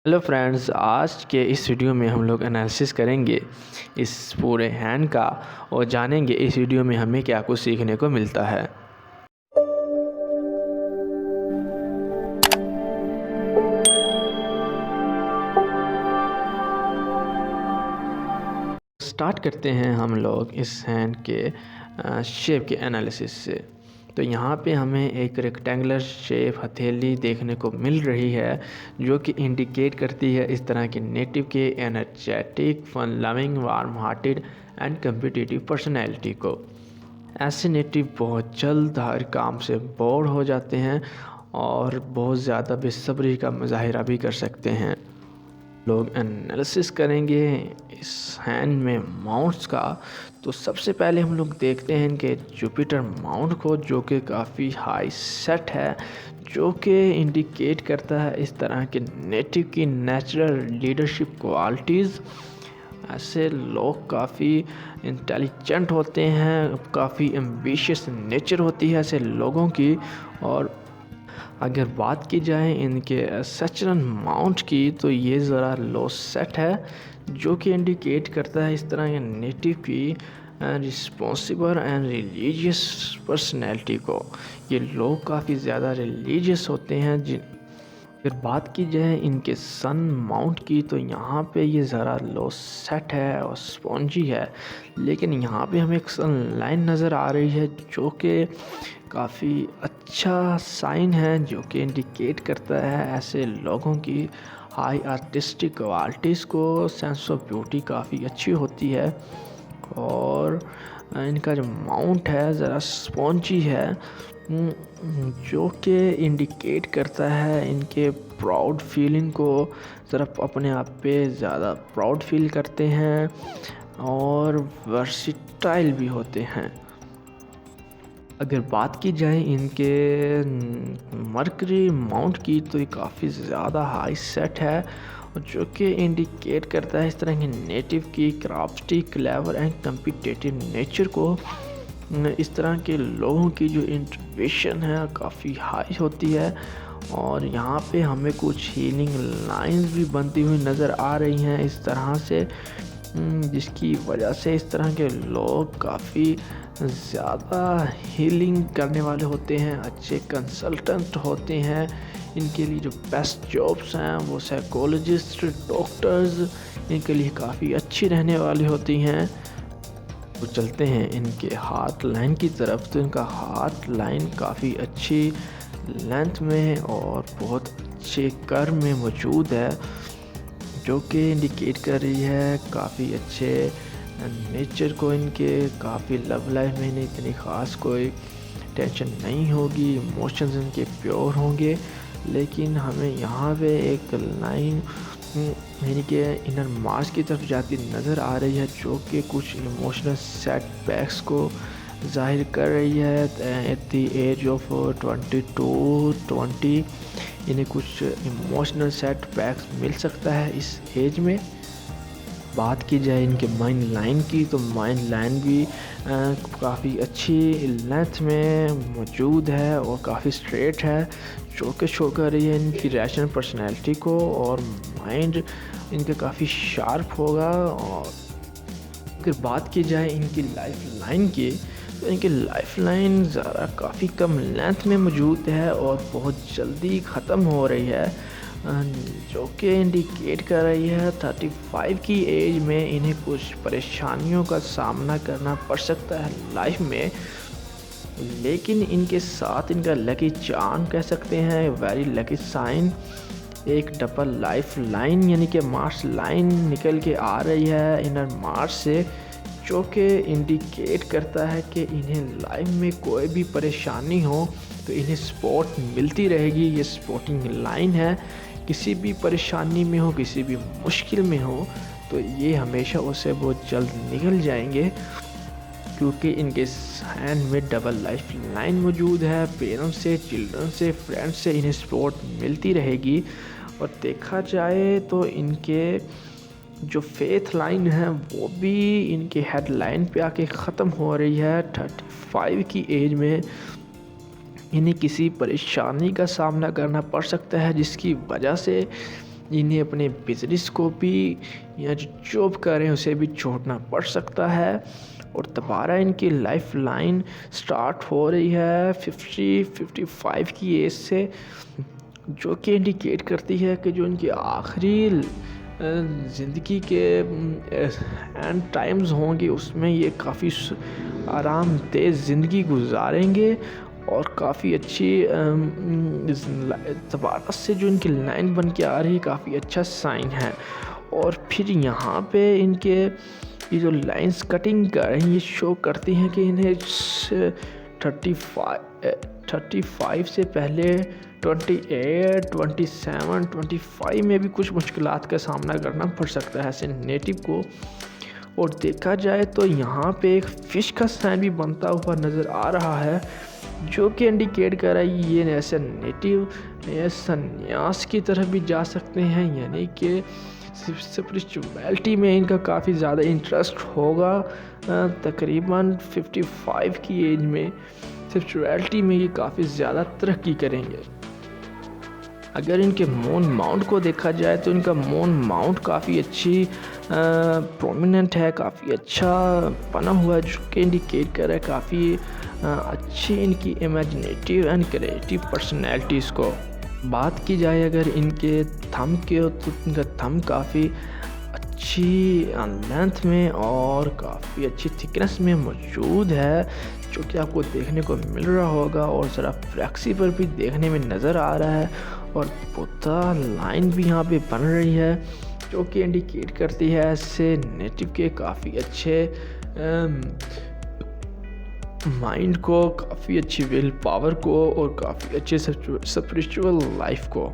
Hello friends, आज के इस वीडियो में हम लोग एनालिसिस करेंगे इस पूरे हैंड का और जानेंगे इस वीडियो में हमें क्या कुछ सीखने को मिलता है। स्टार्ट करते हैं हम लोग इस हैंड के शेप के एनालिसिस से। तो यहाँ पे हमें एक रेक्टेंगुलर शेप हथेली देखने को मिल रही है जो कि इंडिकेट करती है इस तरह के नेटिव के energetic, fun loving, warm hearted and competitive personality को। ऐसे नेटिव बहुत जल्द हर काम से बोर हो जाते हैं और बहुत ज़्यादा बेसब्री का मुजाहिरा भी कर सकते हैं। लोग एनालिसिस करेंगे इस हैंड में माउंट्स का। तो सबसे पहले हम लोग देखते हैं इनके जुपिटर माउंट को, जो कि काफ़ी हाई सेट है, जो कि इंडिकेट करता है इस तरह के नेटिव की नेचुरल लीडरशिप क्वालिटीज़। ऐसे लोग काफ़ी इंटेलिजेंट होते हैं, काफ़ी एम्बिशियस नेचर होती है ऐसे लोगों की। और अगर बात की जाए इनके सचरन माउंट की, तो ये ज़रा लो सेट है, जो कि इंडिकेट करता है इस तरह के नेटिव की रिस्पॉन्सिबल एंड रिलीजियस पर्सनैलिटी को। ये लोग काफ़ी ज़्यादा रिलीजियस होते हैं। अगर बात की जाए इनके सन माउंट की, तो यहाँ पे ये ज़रा लो सेट है और स्पॉन्जी है, लेकिन यहाँ पे हमें एक सन लाइन नज़र आ रही है जो कि काफ़ी अच्छा साइन है, जो कि इंडिकेट करता है ऐसे लोगों की हाई आर्टिस्टिक क्वालिटीज़ को। सेंस ऑफ ब्यूटी काफ़ी अच्छी होती है और इनका जो माउंट है ज़रा स्पॉन्जी है, जो कि इंडिकेट करता है इनके प्राउड फीलिंग को। ज़रा अपने आप पे ज़्यादा प्राउड फील करते हैं और वर्सिटाइल भी होते हैं। अगर बात की जाए इनके मर्करी माउंट की, तो ये काफ़ी ज़्यादा हाई सेट है, जो कि इंडिकेट करता है इस तरह के नेटिव की crafty, clever and competitive nature को। इस तरह के लोगों की जो इंट्यूशन है काफ़ी हाई होती है। और यहाँ पे हमें कुछ हीलिंग लाइंस भी बनती हुई नज़र आ रही हैं इस तरह से, जिसकी वजह से इस तरह के लोग काफ़ी ज़्यादा हीलिंग करने वाले होते हैं, अच्छे कंसल्टेंट होते हैं। इनके लिए जो बेस्ट जॉब्स हैं वो साइकोलॉजिस्ट, डॉक्टर्स, इनके लिए काफ़ी अच्छी रहने वाली होती हैं। तो चलते हैं इनके हाथ लाइन की तरफ। तो इनका हाथ लाइन काफ़ी अच्छी लेंथ में और बहुत अच्छे कर्व में मौजूद है, जो कि इंडिकेट कर रही है काफ़ी अच्छे नेचर को। इनके काफ़ी लव लाइफ में इन्हें इतनी ख़ास कोई टेंशन नहीं होगी, इमोशंस इनके प्योर होंगे। लेकिन हमें यहाँ पे एक लाइन यानी कि इनर मार्च की तरफ जाती नज़र आ रही है, जो कि कुछ इमोशनल सेटबैक्स को ज़ाहिर कर रही है। एट द एज ऑफ 22-20 इन्हें कुछ इमोशनल सेटबैक्स मिल सकता है इस एज में। बात की जाए इनके माइंड लाइन की, तो माइंड लाइन भी काफ़ी अच्छी लेंथ में मौजूद है और काफ़ी स्ट्रेट है, जो कि शो कर रही है इनकी रैशनल पर्सनैलिटी को। और माइंड इनका काफ़ी शार्प होगा। और अगर बात की जाए इनकी लाइफ लाइन की, तो इनकी लाइफ लाइन ज़रा काफ़ी कम लेंथ में मौजूद है और बहुत जल्दी ख़त्म हो रही है, जो कि इंडिकेट कर रही है 35 की एज में इन्हें कुछ परेशानियों का सामना करना पड़ सकता है लाइफ में। लेकिन इनके साथ इनका लकी चार्म कह सकते हैं, वेरी लकी साइन, एक डबल लाइफ लाइन यानी कि मार्स लाइन निकल के आ रही है इनर मार्स से, जो कि इंडिकेट करता है कि इन्हें लाइफ में कोई भी परेशानी हो तो इन्हें सपोर्ट मिलती रहेगी। ये सपोर्टिंग लाइन है, किसी भी परेशानी में हो, किसी भी मुश्किल में हो, तो ये हमेशा उससे बहुत जल्द निकल जाएंगे, क्योंकि इनके हैंड में डबल लाइफ लाइन मौजूद है। पेरेंट्स से, चिल्ड्रन से, फ्रेंड्स से इन्हें सपोर्ट मिलती रहेगी। और देखा जाए तो इनके जो फेथ लाइन है वो भी इनके हेड लाइन पे आके ख़त्म हो रही है 35 की एज में। इन्हें किसी परेशानी का सामना करना पड़ सकता है, जिसकी वजह से इन्हें अपने बिजनेस को भी या जो जॉब कर रहे हैं उसे भी छोड़ना पड़ सकता है। और दोबारा इनकी लाइफ लाइन स्टार्ट हो रही है 50-55 की एज से, जो कि इंडिकेट करती है कि जो इनकी आखिरी ज़िंदगी के एंड टाइम्स होंगे उसमें ये काफ़ी आरामदेह ज़िंदगी गुजारेंगे। और काफ़ी अच्छी दोबारा से जो इनकी लाइन बन के आ रही है काफ़ी अच्छा साइन है। और फिर यहाँ पे इनके ये जो लाइंस कटिंग कर रही हैं ये शो करती हैं कि इन्हें 35 से पहले 28, 27, 25 में भी कुछ मुश्किलात का सामना करना पड़ सकता है ऐसे नेटिव को। और देखा जाए तो यहाँ पे एक फ़िश का साइन भी बनता हुआ नज़र आ रहा है, जो कि इंडिकेट कर रहा है ये ऐसे नेटिव ये संन्यास की तरफ भी जा सकते हैं, यानी कि स्पिरिचुअलिटी में इनका काफ़ी ज़्यादा इंटरेस्ट होगा। तकरीबन 55 की एज में स्पिरिचुअलिटी में ये काफ़ी ज़्यादा तरक्की करेंगे। अगर इनके मून माउंट को देखा जाए तो इनका मून माउंट काफ़ी अच्छी प्रोमिनेंट है, काफ़ी अच्छा बना हुआ है, जो कि इंडिकेट कर रहा है काफ़ी अच्छी इनकी इमेजिनेटिव एंड क्रिएटिव पर्सनैलिटीज़ को। बात की जाए अगर इनके थंब के तो इनका थंब काफ़ी अच्छी लेंथ में और काफ़ी अच्छी थिकनेस में मौजूद है, जो कि आपको देखने को मिल रहा होगा। और ज़रा फ्लेक्सिबल भी देखने में नज़र आ रहा है और बुद्धा लाइन भी यहाँ पे बन रही है, जो कि इंडिकेट करती है ऐसे नेटिव के काफ़ी अच्छे माइंड को, काफ़ी अच्छी विल पावर को और काफ़ी अच्छे स्पिरिचुअल लाइफ को।